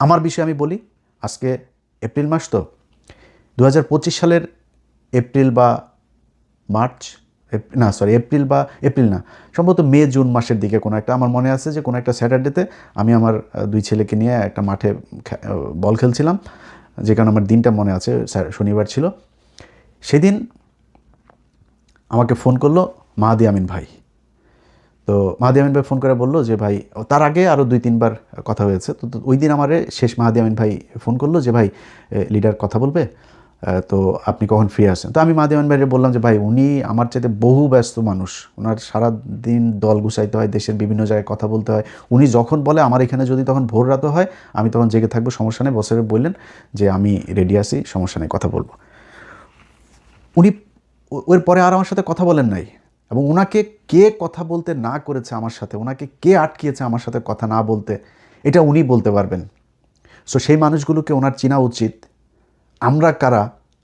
আমার বিষয়ে আমি বলি, আজকে এপ্রিল মাস তো 2025 সালের এপ্রিল বা মার্চ, না সরি এপ্রিল বা এপ্রিল না, সম্ভবত মে জুন মাসের দিকে কোনো একটা, আমার মনে আছে যে কোনো একটা স্যাটারডেতে আমি আমার দুই ছেলেকে নিয়ে একটা মাঠে বল খেলছিলাম, যে কারণে আমার দিনটা মনে আছে, শনিবার ছিল। সেদিন আমাকে ফোন করলো মাহাদি আমিন ভাই। তো মাহাদি আমিন ভাই ফোন করে বললো যে ভাই, তার আগে আরও 2-3 বার কথা হয়েছে, তো ওই দিন আমারে শেষ মাহাদি আমিন ভাই ফোন করলো যে ভাই লিডার কথা বলবে, তো আপনি কখন ফ্রি আসেন। তো আমি মাহাদি আমিন ভাইকে বললাম যে ভাই উনি আমার চাইতে বহু ব্যস্ত মানুষ, ওনার সারাদিন দল গুছাইতে হয়, দেশের বিভিন্ন জায়গায় কথা বলতে হয়, উনি যখন বলে আমার এখানে যদি তখন ভোর রাত হয় আমি তখন জেগে থাকবো, সমস্যা নেই। বছরে বললেন যে আমি রেডি আছি, সমস্যা নেই, কথা বলবো। উনি ওর পরে আর আমার সাথে কথা বলেন নাই, এবং ওনাকে কে কথা বলতে না করেছে আমার সাথে, ওনাকে কে আটকিয়েছে আমার সাথে কথা না বলতে, এটা উনি বলতে পারবেন। সো সেই মানুষগুলোকে ওনার চেনা উচিত। আমরা কারা,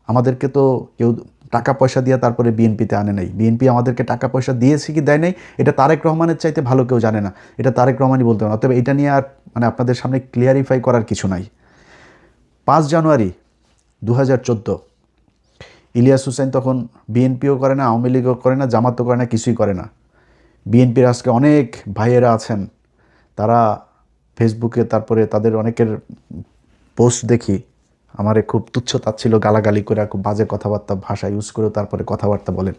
আমাদেরকে তো কেউ টাকা পয়সা দিয়ে তারপরে বিএনপিতে আনে নাই, বিএনপি আমাদেরকে টাকা পয়সা দিয়েছে কি দেয় নাই এটা তারেক রহমানের চাইতে ভালো কেউ জানে না, এটা তারেক রহমানই বলতে পারেন। অতএব এটা নিয়ে আর মানে আপনাদের সামনে ক্লিয়ারিফাই করার কিছু নাই। 5 জানুয়ারি 2014, ইলিয়াস হুসাইন তখন বিএনপিও করে না, আওয়ামী লীগও করে না, জামাতও করে না, কিছুই করে না। বিএনপির আজকে অনেক ভাইয়েরা আছেন, তারা ফেসবুকে তারপরে তাদের অনেকের পোস্ট দেখি, আমারে খুব তুচ্ছ তাচ্ছিল গালাগালি করে, খুব বাজে কথাবার্তা ভাষা ইউজ করেও তারপরে কথাবার্তা বলেন।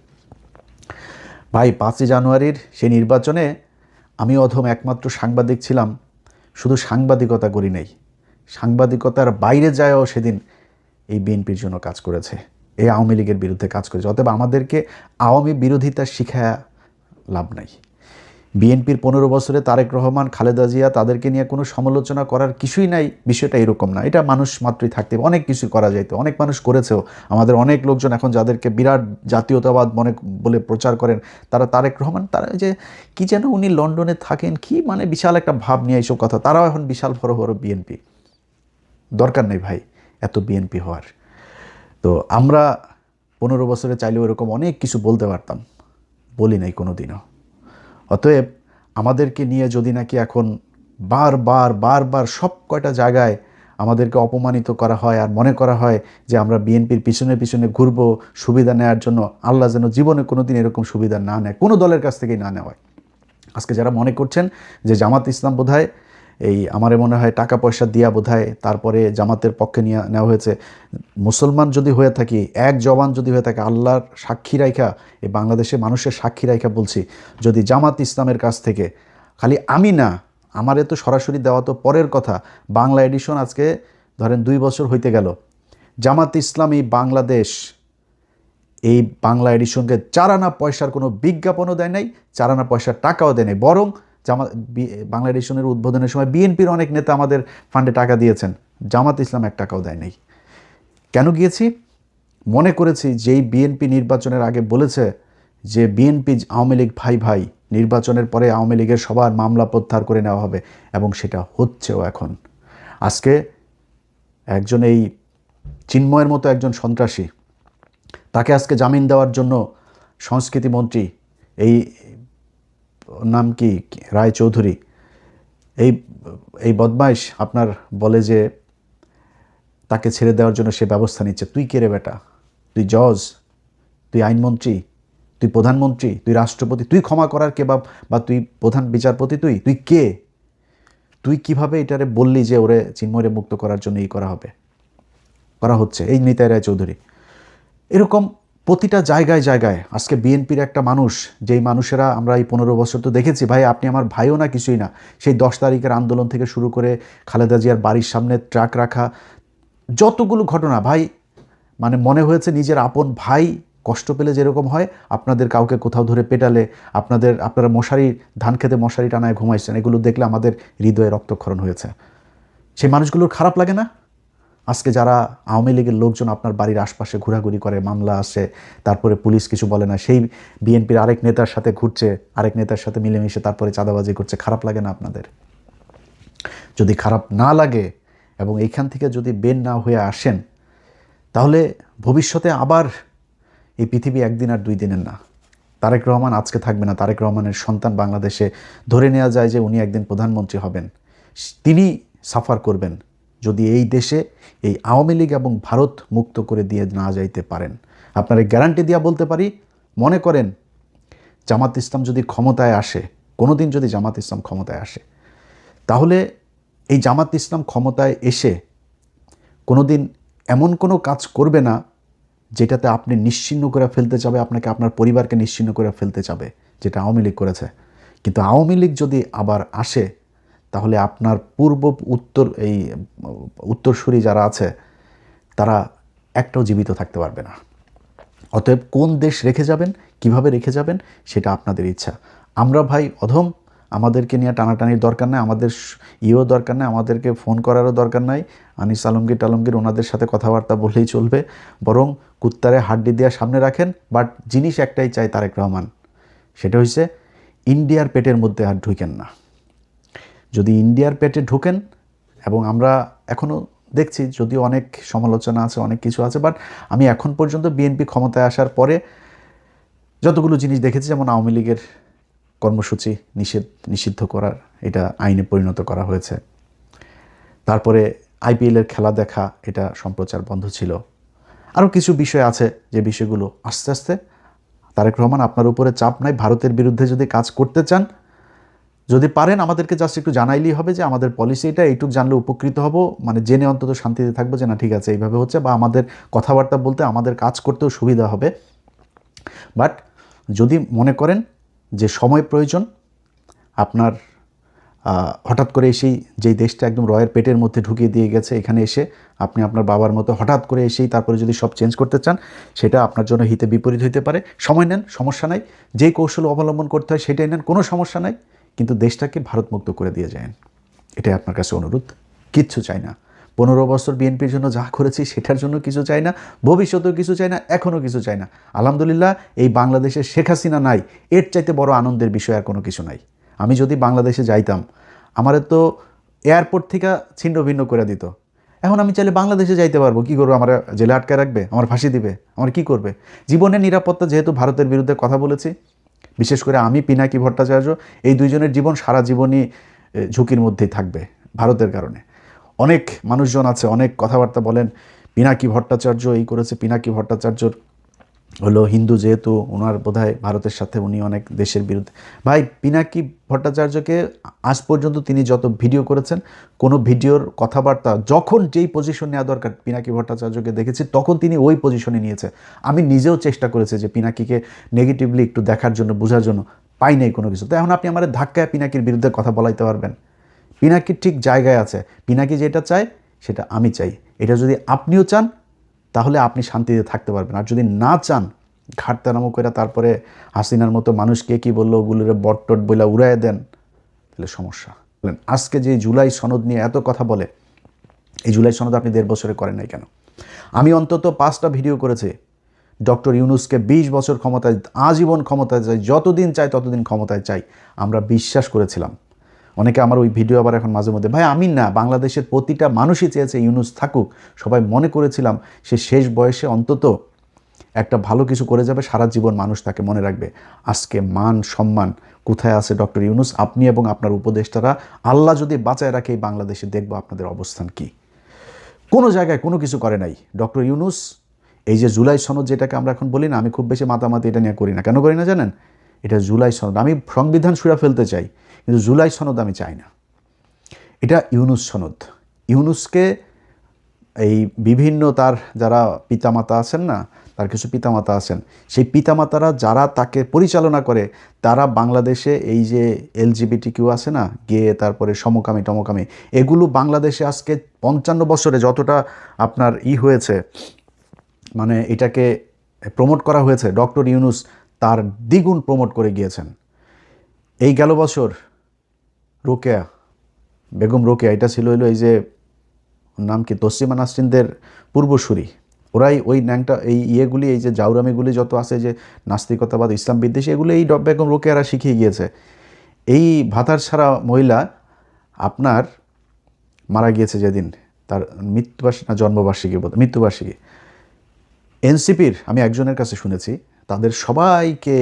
ভাই 5 জানুয়ারির সেই নির্বাচনে আমি অধম একমাত্র সাংবাদিক ছিলাম, শুধু সাংবাদিকতা করি নাই, সাংবাদিকতার বাইরে যায়ও সেদিন এই বিএনপির জন্য কাজ করেছে, এই আওয়ামী লীগের বিরুদ্ধে কাজ করেছে। অতএব আমাদেরকে আওয়ামী বিরোধিতা শিখায়া লাভ নাই। বিএনপির 15 বছরে তারেক রহমান, খালেদা জিয়া, তাদেরকে নিয়ে কোনো সমালোচনা করার কিছুই নাই, বিষয়টা এরকম না। এটা মানুষ মাত্রই থাকতে অনেক কিছু করা যাইতো, অনেক মানুষ করেছেও। আমাদের অনেক লোকজন এখন যাদেরকে বিরাট জাতীয়তাবাদ মনে বলে প্রচার করেন, তারা তারেক রহমান, তারা যে কি যেন উনি লন্ডনে থাকেন, কি মানে বিশাল একটা ভাব নিয়ে এইসব কথা, তারাও এখন বিশাল বড় বড় বিএনপি। দরকার নেই ভাই এত বিএনপি হওয়ার। তো আমরা 15 বছরে চাইলেও এরকম অনেক কিছু বলতে পারতাম, বলি নাই কোনো দিনও। অতএব আমাদেরকে নিয়ে যদি নাকি এখন বারবার বারবার সব কয়টা জায়গায় আমাদেরকে অপমানিত করা হয়, আর মনে করা হয় যে আমরা বিএনপির পিছনে পিছনে ঘুরবো সুবিধা নেওয়ার জন্য, আল্লাহ যেন জীবনে কোনো দিন এরকম সুবিধা না নেয়, কোনো দলের কাছ থেকেই না নেওয়া হয়। আজকে যারা মনে করছেন যে জামাত ইসলাম বোধহয় এই আমারে মনে হয় টাকা পয়সা দিয়া বোধহয় তারপরে জামাতের পক্ষে নিয়ে নেওয়া হয়েছে, মুসলমান যদি হয়ে থাকি, এক জবান যদি হয়ে থাকে, আল্লাহর সাক্ষী রাইখা, এই বাংলাদেশের মানুষের সাক্ষী রাইখা বলছি, যদি জামাত ইসলামের কাছ থেকে, খালি আমি না, আমারে তো সরাসরি দেওয়া তো পরের কথা, বাংলা এডিশন আজকে ধরেন 2 বছর হইতে গেল, জামাত ইসলামী বাংলাদেশ এই বাংলা এডিশনকে 4 আনা পয়সার কোনো বিজ্ঞাপনও দেয় নাই, 4 আনা পয়সার টাকাও দেয় নাই, বরং বাংলা এডিশনের উদ্বোধনের সময় বিএনপির অনেক নেতা আমাদের ফান্ডে টাকা দিয়েছেন, জামাত ইসলাম 1 টাকাও দেয় নাই। কেন গিয়েছি? মনে করেছি যেই বিএনপি নির্বাচনের আগে বলেছে যে বিএনপি আওয়ামী লীগ ভাই ভাই, নির্বাচনের পরে আওয়ামী লীগের সবার মামলা প্রত্যাহার করে নেওয়া হবে, এবং সেটা হচ্ছেও এখন। আজকে একজন এই চিন্ময়ের মতো একজন সন্ত্রাসী, তাকে আজকে জামিন দেওয়ার জন্য সংস্কৃতি মন্ত্রী, এই নাম কি, রায় চৌধুরী, এই এই বদমাইশ আপনার বলে যে তাকে ছেড়ে দেওয়ার জন্য সে ব্যবস্থা নিচ্ছে। তুই কে রে বেটা? তুই জজ, তুই আইনমন্ত্রী, তুই প্রধানমন্ত্রী, তুই রাষ্ট্রপতি, তুই ক্ষমা করার কে? বা তুই প্রধান বিচারপতি, তুই তুই কে? তুই কিভাবে এটারে বললি যে ওরে চিন্ময়রে মুক্ত করার জন্য এই করা হবে, করা হচ্ছে? এই নিতাই রায় চৌধুরী, এরকম প্রতিটা জায়গায় জায়গায় আজকে বিএনপির একটা মানুষ, যেই মানুষেরা আমরা এই 15 বছর তো দেখেছি ভাই, আপনি আমার ভাইও না কিছুই না, সেই 10 তারিখের আন্দোলন থেকে শুরু করে খালেদা জিয়ার বাড়ির সামনে ট্রাক রাখা, যতগুলো ঘটনা ভাই, মানে মনে হয়েছে নিজের আপন ভাই কষ্ট পেলে যেরকম হয়, আপনাদের কাউকে কোথাও ধরে পেটালে, আপনারা মশারি, ধান খেতে মশারি টানায় ঘুমাইছেন, এগুলো দেখলে আমাদের হৃদয়ে রক্তক্ষরণ হয়েছে। সেই মানুষগুলোর খারাপ লাগে না? আজকে যারা আওয়ামী লীগের লোকজন আপনার বাড়ির আশপাশে ঘোরাঘুরি করে, মামলা আসে, তারপরে পুলিশ কিছু বলে না, সেই বিএনপির আরেক নেতার সাথে ঘুরছে, আরেক নেতার সাথে মিলেমিশে তারপরে চাঁদাবাজি করছে, খারাপ লাগে না আপনাদের? যদি খারাপ না লাগে এবং এইখান থেকে যদি বের না হয়ে আসেন, তাহলে ভবিষ্যতে আবার এই পৃথিবী একদিন আর 2 দিনের না। তারেক রহমান আজকে থাকবে না, তারেক রহমানের সন্তান বাংলাদেশে, ধরে নেওয়া যায় যে উনি একদিন প্রধানমন্ত্রী হবেন, তিনি সাফার করবেন, যদি এই দেশে এই আওয়ামী লীগ এবং ভারত মুক্ত করে দিয়ে না যাইতে পারেন। আপনার গ্যারান্টি দিয়া বলতে পারি, মনে করেন জামাত ইসলাম যদি ক্ষমতায় আসে, কোনো দিন যদি জামাত ইসলাম ক্ষমতায় আসে, তাহলে এই জামাত ইসলাম ক্ষমতায় এসে কোনো দিন এমন কোনো কাজ করবে না যেটাতে আপনি নিশ্চিহ্ন করে ফেলতে চাবে, আপনাকে আপনার পরিবারকে নিশ্চিহ্ন করে ফেলতে চাবে, যেটা আওয়ামী লীগ করেছে। কিন্তু আওয়ামী লীগ যদি আবার আসে, তাহলে আপনার উত্তরসূরি যারা আছে তারা একটাও জীবিত থাকতে পারবে না। অতএব কোন দেশ রেখে যাবেন, কিভাবে রেখে যাবেন, সেটা আপনাদের ইচ্ছা। আমরা ভাই অধম, আমাদেরকে নিয়ে টানাটানির দরকার নাই, আমাদের দরকার নাই, আমাদেরকে ফোন করারও দরকার নাই, আনিস আলমগীর ওনাদের সাথে কথাবার্তা বললেই চলবে। বরং কুত্তারে হাড্ডি দেওয়া সামনে রাখেন। বাট জিনিস একটাই চাই তারেক রহমান, সেটা হচ্ছে ইন্ডিয়ার পেটের মধ্যে আর ঢুকেন না। যদি ইন্ডিয়ার পেটে ঢোকেন, এবং আমরা এখনও দেখছি যদিও অনেক সমালোচনা আছে, অনেক কিছু আছে, বাট আমি এখন পর্যন্ত বিএনপি ক্ষমতায় আসার পরে যতগুলো জিনিস দেখেছি, যেমন আওয়ামী লীগের কর্মসূচি নিষিদ্ধ করার, এটা আইনে পরিণত করা হয়েছে। তারপরে আইপিএলের খেলা দেখা, এটা সম্প্রচার বন্ধ ছিল। আরও কিছু বিষয় আছে যে বিষয়গুলো আস্তে আস্তে, তারেক রহমান আপনার উপরে চাপ নাই, ভারতের বিরুদ্ধে যদি কাজ করতে চান, যদি পারেন আমাদেরকে জাস্ট একটু জানাইলেই হবে যে আমাদের পলিসি এটা, এইটুক জানলে উপকৃত হব, মানে জেনে অন্তত শান্তিতে থাকবো যে না ঠিক আছে এইভাবে হচ্ছে, বা আমাদের কথাবার্তা বলতে আমাদের কাজ করতেও সুবিধা হবে। বাট যদি মনে করেন যে সময় প্রয়োজন, আপনার হঠাৎ করে এসেই যেই দেশটা একদম রয়ের পেটের মধ্যে ঢুকিয়ে দিয়ে গেছে, এখানে এসে আপনি আপনার বাবার মতো হঠাৎ করে এসেই তারপরে যদি সব চেঞ্জ করতে চান, সেটা আপনার জন্য হিতে বিপরীত হইতে পারে। সময় নেন, সমস্যা নাই, যেই কৌশল অবলম্বন করতে হয় সেটাই নেন, কোনো সমস্যা নাই, কিন্তু দেশটাকে ভারতমুক্ত করে দিয়ে যান। এটাই আপনার কাছে অনুরোধ, কিচ্ছু চাই না। 15 বছর বিএনপির জন্য যা করেছি সেটার জন্য কিছু চাই না, ভবিষ্যতেও কিছু চাই না, এখনও কিছু চাই না। আলহামদুলিল্লাহ, এই বাংলাদেশে শেখ হাসিনা নাই, এর চাইতে বড় আনন্দের বিষয় আর কোনো কিছু নাই। আমি যদি বাংলাদেশে যাইতাম, আমারে তো এয়ারপোর্ট থেকে ছিন্ন ভিন্ন করে দিত। এখন আমি চাইলে বাংলাদেশে যাইতে পারবো, কী করবো? আমার জেলে আটকায় রাখবে, আমার ফাঁসি দিবে, আমার কি করবে? জীবনের নিরাপত্তা, যেহেতু ভারতের বিরুদ্ধে কথা বলেছি, বিশেষ করে আমি, পিনাকি ভট্টাচার্য, এই দুইজনের জীবন সারা জীবনই ঝুঁকির মধ্যেই থাকবে ভারতের কারণে। অনেক মানুষজন আছে, অনেক কথাবার্তা বলেন, পিনাকি ভট্টাচার্য এই করেছে, পিনাকি ভট্টাচার্যর হলো হিন্দু, যেহেতু ওনার বোধহয় ভারতের সাথে উনি অনেক দেশের বিরুদ্ধে। ভাই, পিনাকি ভট্টাচার্যকে আজ পর্যন্ত তিনি যত ভিডিও করেছেন, কোনো ভিডিওর কথাবার্তা যখন যেই পজিশন নেওয়া দরকার পিনাকি ভট্টাচার্যকে দেখেছি, তখন তিনি ওই পজিশনে নিয়েছে। আমি নিজেও চেষ্টা করেছি যে পিনাকিকে নেগেটিভলি একটু দেখার জন্য, বোঝার জন্য, পাই নাই কোনো কিছু। তো এখন আপনি আমার ধাক্কায় পিনাকির বিরুদ্ধে কথা বলাইতে পারবেন? পিনাকির ঠিক জায়গায় আছে, পিনাকি যেটা চায় সেটা আমি চাই। এটা যদি আপনিও চান, তাহলে আপনি শান্তিতে থাকতে পারবেন। আর যদি না চান, ঘাটতারামো করে তারপরে হাসিনার মতো মানুষকে কি বললো ওগুলোরে বটটট বইলা উড়াইয়া দেন, তাহলে সমস্যা। আজকে যে জুলাই সনদ নিয়ে এত কথা বলে, এই জুলাই সনদ আপনি 1.5 বছরে করেন নাই কেন? আমি অন্তত 5টা ভিডিও করেছি ডক্টর ইউনূসকে 20 বছর ক্ষমতায়, আজীবন ক্ষমতায় চাই, যতদিন চাই ততদিন ক্ষমতায় চাই, আমরা বিশ্বাস করেছিলাম। অনেকে আমার ওই ভিডিও আবার এখন মাঝে মধ্যে, ভাই আমি না, বাংলাদেশের প্রতিটা মানুষই চেয়েছে ইউনূস থাকুক, সবাই মনে করেছিলাম সে শেষ বয়সে অন্তত একটা ভালো কিছু করে যাবে, সারা জীবন মানুষ তাকে মনে রাখবে। আজকে মান সম্মান কোথায় আছে ডক্টর ইউনূস? আপনি এবং আপনার উপদেষ্টারা, আল্লাহ যদি বাঁচায় রাখে এই বাংলাদেশে, দেখবো আপনাদের অবস্থান কি। কোনো জায়গায় কোনো কিছু করে নাই ডক্টর ইউনূস। এই যে জুলাই সনদ যেটাকে আমরা এখন বলি না, আমি খুব বেশি মাতামাতি এটা নিয়ে করি না। কেন করি না জানেন? এটা জুলাই সনদ, আমি সংবিধান ছুঁড়ে ফেলতে চাই, কিন্তু জুলাই সনদ আমি চাই না। এটা ইউনূস সনদ। ইউনূসকে এই বিভিন্ন তার যারা পিতামাতা আছেন না, তার কিছু পিতামাতা আছেন, সেই পিতামাতারা যারা তাকে পরিচালনা করে, তারা বাংলাদেশে এই যে LGBTQ আছে না, গে, তারপরে সমকামী টমকামী, এগুলো বাংলাদেশে আজকে 55 বছরে যতটা আপনার হয়েছে, মানে এটাকে প্রমোট করা হয়েছে, ডক্টর ইউনূস তার দ্বিগুণ প্রমোট করে গিয়েছেন। এই গেল বছর রোকেয়া, বেগম রোকেয়া, এটা ছিল হলো এই যে নাম কি, তসলিমা নাসরিনদের পূর্বসূরি, ওরাই ওই ন্যাংটা এই ইয়েগুলি, এই যে জাউরামিগুলি যত আছে, যে নাস্তিকতাবাদ, ইসলাম বিদ্বেষী, এগুলো এই বেগম রোকেয়ারা শিখিয়ে গিয়েছে। এই ভাতার ছাড়া মহিলা আপনার মারা গিয়েছে যেদিন, তার মৃত্যুবার্ষিকী না জন্মবার্ষিকী, মৃত্যুবার্ষিকী। এনসিপির আমি একজনের কাছে শুনেছি, তাদের সবাইকে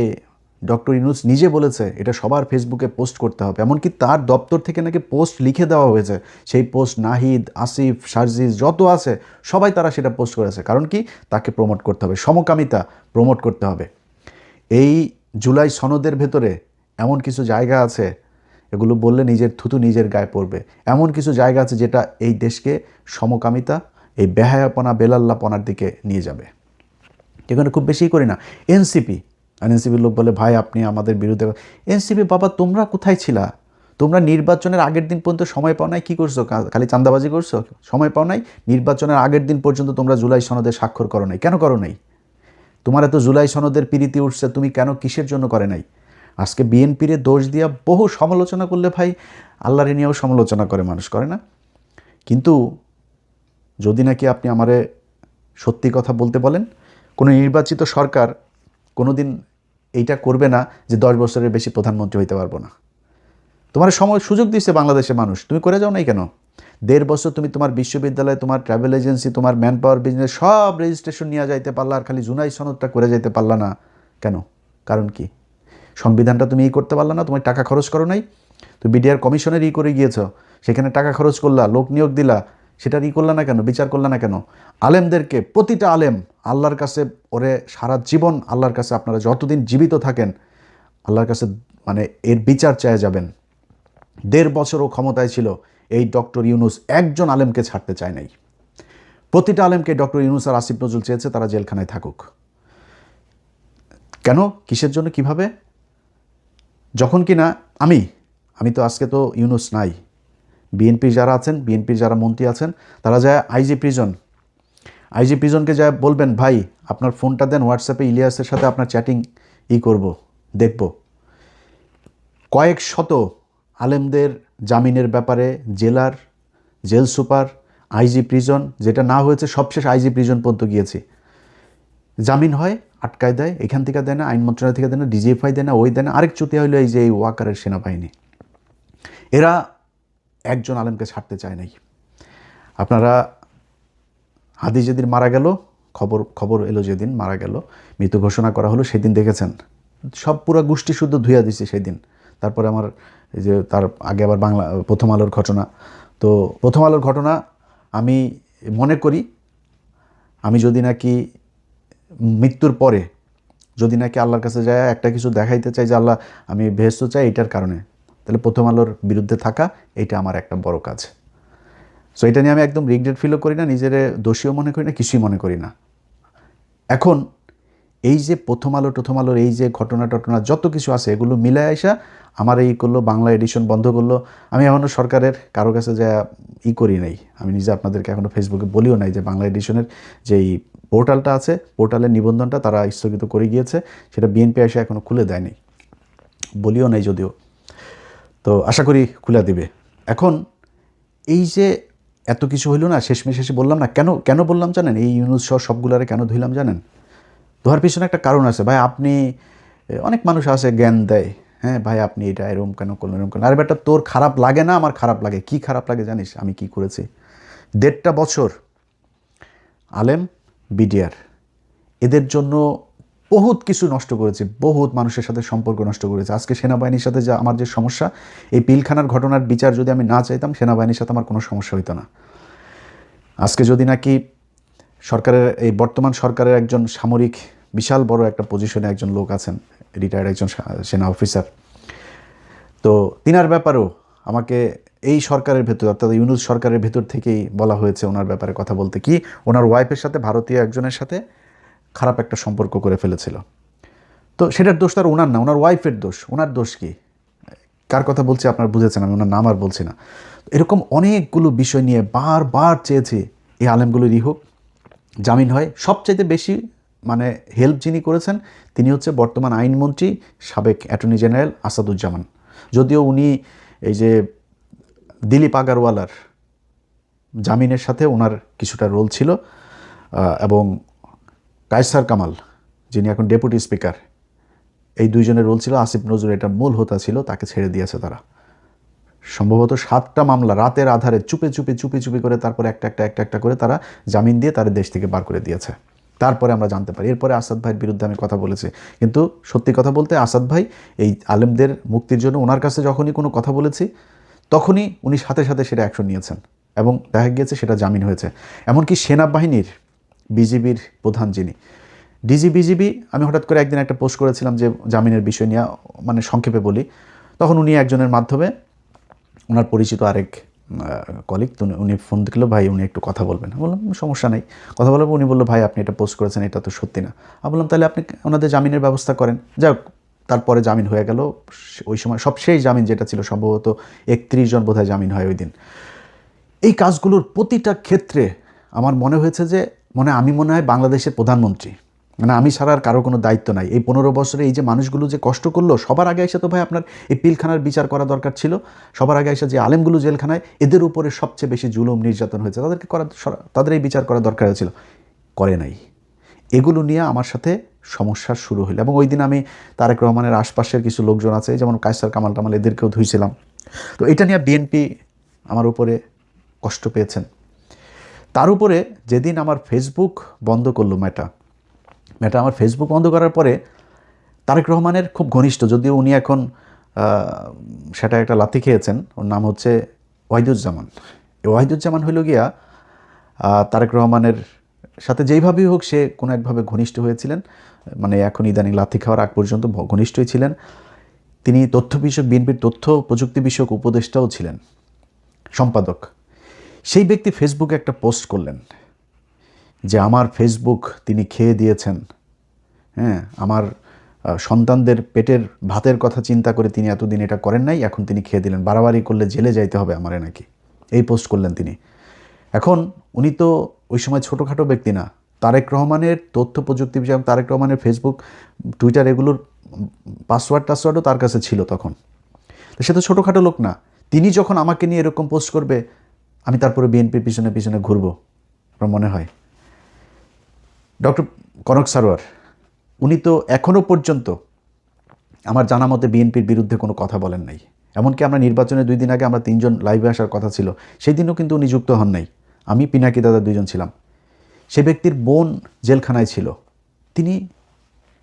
ডক্টর ইউনূস নিজে বলেছে এটা সবার ফেসবুকে পোস্ট করতে হবে, এমনকি তার দপ্তর থেকে নাকি পোস্ট লিখে দেওয়া হয়েছে। সেই পোস্ট নাহিদ, আসিফ, শারজিজ যত আছে সবাই তারা সেটা পোস্ট করেছে। কারণ কি, তাকে প্রমোট করতে হবে, সমকামিতা প্রমোট করতে হবে। এই জুলাই সনদের ভেতরে এমন কিছু জায়গা আছে, এগুলো বললে নিজের থুতু নিজের গায়ে পড়বে। এমন কিছু জায়গা আছে যেটা এই দেশকে সমকামিতা, এই বেহায়াপনা, বেলাল্লাপনার দিকে নিয়ে যাবে। এখানে খুব বেশি করি না। এনসিপি, আর এনসিপির লোক বলে ভাই আপনি আমাদের বিরুদ্ধে। এনসিপি বাবা তোমরা কোথায় ছিলা? তোমরা নির্বাচনের আগের দিন পর্যন্ত সময় পাও নাই, কী করছো? খালি চাঁদাবাজি করছো? সময় পাও নাই? নির্বাচনের আগের দিন পর্যন্ত তোমরা জুলাই সনদে স্বাক্ষর করো নাই, কেন করো নাই? তোমার এত জুলাই সনদের পিরিতি উঠছে, তুমি কেন, কিসের জন্য করে নাই? আজকে বিএনপির দোষ দিয়া বহু সমালোচনা করলে ভাই আল্লাহরে নিয়েও সমালোচনা করে মানুষ, করে না? কিন্তু যদি নাকি আপনি আমারে সত্যি কথা বলতে বলেন, কোনো নির্বাচিত সরকার কোনো দিন এইটা করবে না যে 10 বছরের বেশি প্রধানমন্ত্রী হইতে পারবো না। তোমার সময় সুযোগ দিচ্ছে বাংলাদেশের মানুষ, তুমি করে যাও নাই কেন? 1.5 বছর তুমি তোমার বিশ্ববিদ্যালয়, তোমার ট্রাভেল এজেন্সি, তোমার ম্যান পাওয়ার বিজনেস সব রেজিস্ট্রেশন নিয়ে যাইতে পারলা, আর খালি জুলাই সনদটা করে যাইতে পারলা না কেন? কারণ কি? সংবিধানটা তুমি করতে পারলা না, তুমি টাকা খরচ করো নাই। তুমি বিডিআর কমিশনের করে গিয়েছ, সেখানে টাকা খরচ করলা, লোক নিয়োগ দিলা, সেটার করলা না কেন? বিচার করলা না কেন? আলেমদেরকে, প্রতিটা আলেম আল্লাহর কাছে ওরে সারা জীবন আল্লাহর কাছে, আপনারা যতদিন জীবিত থাকেন আল্লাহর কাছে মানে এর বিচার চেয়ে যাবেন। 1.5 বছরও ক্ষমতায় ছিল এই ডক্টর ইউনূস, একজন আলেমকে ছাড়তে চায় নাই। প্রতিটা আলেমকে ডক্টর ইউনূস আর আসিফ নজরুল চেয়েছে তারা জেলখানায় থাকুক। কেন? কিসের জন্য? কিভাবে? যখন কিনা আমি তো আজকে তো ইউনূস নাই, বিএনপির যারা আছেন, বিএনপির যারা মন্ত্রী আছেন, তারা যায় আইজি প্রিজনকে যায় বলবেন ভাই আপনার ফোনটা দেন, হোয়াটসঅ্যাপে ইলিয়াসের সাথে আপনার চ্যাটিং করব, দেখব। কয়েক শত আলেমদের জামিনের ব্যাপারে জেলার জেল সুপার, আইজি প্রিজন, যেটা না হয়েছে সবশেষ আইজি প্রিজন পর্যন্ত গিয়েছি, জামিন হয়, আটকায় দেয়, এখান থেকে দেয় না, আইন মন্ত্রণালয় থেকে দেয় না, ডিজিএফআই দেয় না, ওই দেয় না। আরেক চুতিয়া হইলো এই যে এই ওয়াকারের সেনাবাহিনী, এরা একজন আলেমকে ছাড়তে চায় নাই। আপনারা হাদি যেদিন মারা গেল, খবর এলো যেদিন মারা গেল, মৃত ঘোষণা করা হলো, সেদিন দেখেছেন সব পুরো গোষ্ঠী শুদ্ধ ধুইয়া দিচ্ছে সেদিন। তারপরে আমার এই যে তার আগে আবার প্রথম আলোর ঘটনা, তো প্রথম আলোর ঘটনা আমি মনে করি, আমি যদি নাকি মৃত্যুর পরে যদি নাকি আল্লাহর কাছে যায় একটা কিছু দেখাইতে চাই যে আল্লাহ আমি বেহেশত চাই এটার কারণে, তাহলে প্রথম আলোর বিরুদ্ধে থাকা এটা আমার একটা বড় কাজ। সো এটা নিয়ে আমি একদম রিগ্রেট ফিলও করি না, নিজেরে দোষীও মনে করি না, কিছুই মনে করি না। এখন এই যে প্রথম আলোর এই যে ঘটনা যত কিছু আছে এগুলো মিলায় আইসা আমার এই করলো, বাংলা এডিশন বন্ধ করলো। আমি এখনও সরকারের কারো কাছে যা করি নাই, আমি নিজে আপনাদেরকে এখনও ফেসবুকে বলিও নাই যে বাংলা এডিশনের যেই পোর্টালটা আছে, পোর্টালের নিবন্ধনটা তারা স্থগিত করে গিয়েছে, সেটা বিএনপি এসে এখনও খুলে দেয়নি, বলিও নাই যদিও, তো আশা করি খুলে দিবে। এখন এই যে এত কিছু হইল না, শেষে বললাম না কেন বললাম জানেন? এই ইউনূস সহ সবগুলারে কেন ধুইলাম জানেন? ধোয়ার পিছনে একটা কারণ আছে ভাই। আপনি, অনেক মানুষ আছে জ্ঞান দেয়, হ্যাঁ ভাই আপনি এটা এরকম কেন করলেন, এরকম কেন। আরে বেটা তোর খারাপ লাগে না, আমার খারাপ লাগে। কি খারাপ লাগে জানিস আমি কি করেছি? 1.5 বছর আলেম, বিডিআর এদের জন্য বহুত কিছু নষ্ট করেছে, বহুত মানুষের সাথে সম্পর্ক নষ্ট করেছে। আজকে সেনাবাহিনীর সাথে যে আমার যে সমস্যা, এই পিলখানার ঘটনার বিচার যদি আমি না চাইতাম, সেনাবাহিনীর সাথে আমার কোনো সমস্যা হইতো না। আজকে যদি নাকি সরকারের, এই বর্তমান সরকারের একজন সামরিক বিশাল বড় একটা পজিশনে একজন লোক আছেন, রিটায়ার্ড একজন সেনা অফিসার, তো তিনার ব্যাপারেও আমাকে এই সরকারের ভেতর, অর্থাৎ ইউনূস সরকারের ভেতর থেকেই বলা হয়েছে ওনার ব্যাপারে কথা বলতে, কি ওনার ওয়াইফের সাথে, ভারতীয় একজনের সাথে খারাপ একটা সম্পর্ক করে ফেলেছিল। তো সেটার দোষ তার ওনার না, ওনার ওয়াইফের দোষ। ওনার দোষ কি? কার কথা বলছি আপনার বুঝেছেন, আমি ওনার নাম আর বলছি না। এরকম অনেকগুলো বিষয় নিয়ে বারবার চেয়েছি এই আলেমগুলোর হোক, জামিন হয়। সবচাইতে বেশি মানে হেল্প যিনি করেছেন তিনি হচ্ছে বর্তমান আইনমন্ত্রী, সাবেক অ্যাটর্নি জেনারেল আসাদুজ্জামান। যদিও উনি এই যে দিলীপ আগারওয়ালার জামিনের সাথে ওনার কিছুটা রোল ছিল, এবং কায়সার কামাল যিনি এখন ডেপুটি স্পিকার, এই দুইজনের রোল ছিল। আসিফ নজরুল এটা মূল হোতা ছিল, তাকে ছেড়ে দিয়েছে তারা। সম্ভবত 7টা মামলা রাতের আধারে চুপি চুপি করে তারপরে একটা করে তারা জামিন দিয়ে তার দেশ থেকে বার করে দিয়েছে। তারপরে আমরা জানতে পারি। এরপরে আসাদ ভাইয়ের বিরুদ্ধে আমি কথা বলেছি, কিন্তু সত্যি কথা বলতে আসাদ ভাই এই আলেমদের মুক্তির জন্য ওনার কাছে যখনই কোনো কথা বলেছি তখনই উনি সাথে সাথে সেটা অ্যাকশন নিয়েছেন এবং দেখা গিয়েছে সেটা জামিন হয়েছে। এমনকি সেনাবাহিনীর বিজিবির প্রধান যিনি বিজিবি, আমি হঠাৎ করে একদিন একটা পোস্ট করেছিলাম যে জামিনের বিষয় নিয়ে, মানে সংক্ষেপে বলি, তখন উনি একজনের মাধ্যমে ওনার পরিচিত আরেক কলিগ, উনি ফোন দিল, ভাই উনি একটু কথা বলবেন। বললাম সমস্যা নেই, কথা বলবো। উনি বললো ভাই আপনি এটা পোস্ট করেছেন, এটা তো সত্যি না। আমি বললাম তাহলে আপনি ওনাদের জামিনের ব্যবস্থা করেন। যাক, তারপরে জামিন হয়ে গেল। ওই সময় সবশেষ জামিন যেটা ছিল সম্ভবত 31 জন বোধহয় জামিন হয় ওই দিন। এই কাজগুলোর প্রতিটা ক্ষেত্রে আমার মনে হয়েছে যে আমি মনে হয় বাংলাদেশের প্রধানমন্ত্রী, মানে আমি ছাড়া আর কারো কোনো দায়িত্ব নাই। এই 15 বছরে এই যে মানুষগুলো যে কষ্ট করলো, সবার আগে এসে তো ভাই আপনার এই পিলখানার বিচার করা দরকার ছিল। সবার আগে এসে যে আলেমগুলো জেলখানায়, এদের উপরে সবচেয়ে বেশি জুলুম নির্যাতন হয়েছে, তাদের এই বিচার করা দরকার হয়েছিল, করে নাই। এগুলো নিয়ে আমার সাথে সমস্যার শুরু হলো। এবং ওই দিন আমি তারেক রহমানের আশপাশের কিছু লোকজন আছে, যেমন কায়সার কামাল টামাল, এদেরকেও ধুইছিলাম। তো এটা নিয়ে বিএনপি আমার উপরে কষ্ট পেয়েছেন। তার উপরে যেদিন আমার ফেসবুক বন্ধ করলো মেটা আমার ফেসবুক বন্ধ করার পরে তারেক রহমানের খুব ঘনিষ্ঠ, যদিও উনি এখন সেটা একটা লাথি খেয়েছেন, ওর নাম হচ্ছে ওয়াহিদুজ্জামান। এই ওয়াহিদুজ্জামান হইল গিয়া তারেক রহমানের সাথে যেইভাবেই হোক সে কোনো একভাবে ঘনিষ্ঠ হয়েছিলেন, মানে এখন ইদানিং লাথি খাওয়ার আগ পর্যন্ত ঘনিষ্ঠই ছিলেন। তিনি তথ্য বিষয়ক, বিএনপির তথ্য প্রযুক্তি বিষয়ক উপদেষ্টাও ছিলেন, সম্পাদক। সেই ব্যক্তি ফেসবুকে একটা পোস্ট করলেন যে আমার ফেসবুক তিনি খেয়ে দিয়েছেন, হ্যাঁ, আমার সন্তানদের পেটের ভাতের কথা চিন্তা করে তিনি এতদিন এটা করেন নাই, এখন তিনি খেয়ে দিলেন, বাড়াবাড়ি করলে জেলে যাইতে হবে আমারে নাকি, এই পোস্ট করলেন তিনি। এখন উনি তো ওই সময় ছোটোখাটো ব্যক্তি না, তারেক রহমানের তথ্য প্রযুক্তি বিষয়, তারেক রহমানের ফেসবুক, টুইটার, এগুলোর টাসওয়ার্ডও তার কাছে ছিল তখন। তো সে তো ছোটোখাটো লোক না। তিনি যখন আমাকে নিয়ে এরকম পোস্ট করবে, আমি তারপরে বিএনপির পিছনে পিছনে ঘুরবো আমার মনে হয়? ডক্টর কনক সারোয়ার, উনি তো এখনও পর্যন্ত আমার জানা মতে বিএনপির বিরুদ্ধে কোনো কথা বলেন নাই। এমনকি আমরা নির্বাচনের 2 দিন আগে আমরা 3 জন লাইভে আসার কথা ছিল, সেই দিনও কিন্তু উনি যুক্ত হন নাই। আমি, পিনাকি দাদা 2 জন ছিলাম। সে ব্যক্তির বোন জেলখানায় ছিল। তিনি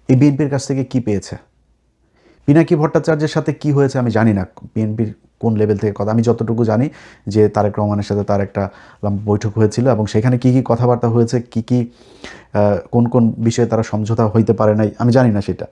এই বিএনপির কাছ থেকে কি পেয়েছে? পিনাকি ভট্টাচার্যের সাথে কি হয়েছে আমি জানি না, বিএনপির কোন লেভেল থেকে কথা। আমি যতটুকু জানি যে তারেক রহমানের সাথে তার একটা বৈঠক হয়েছিল এবং সেখানে কি কি কথাবার্তা হয়েছে, কি কি কোন কোন বিষয়ে তারা সমঝোতা হইতে পারে নাই, আমি জানি না সেটা।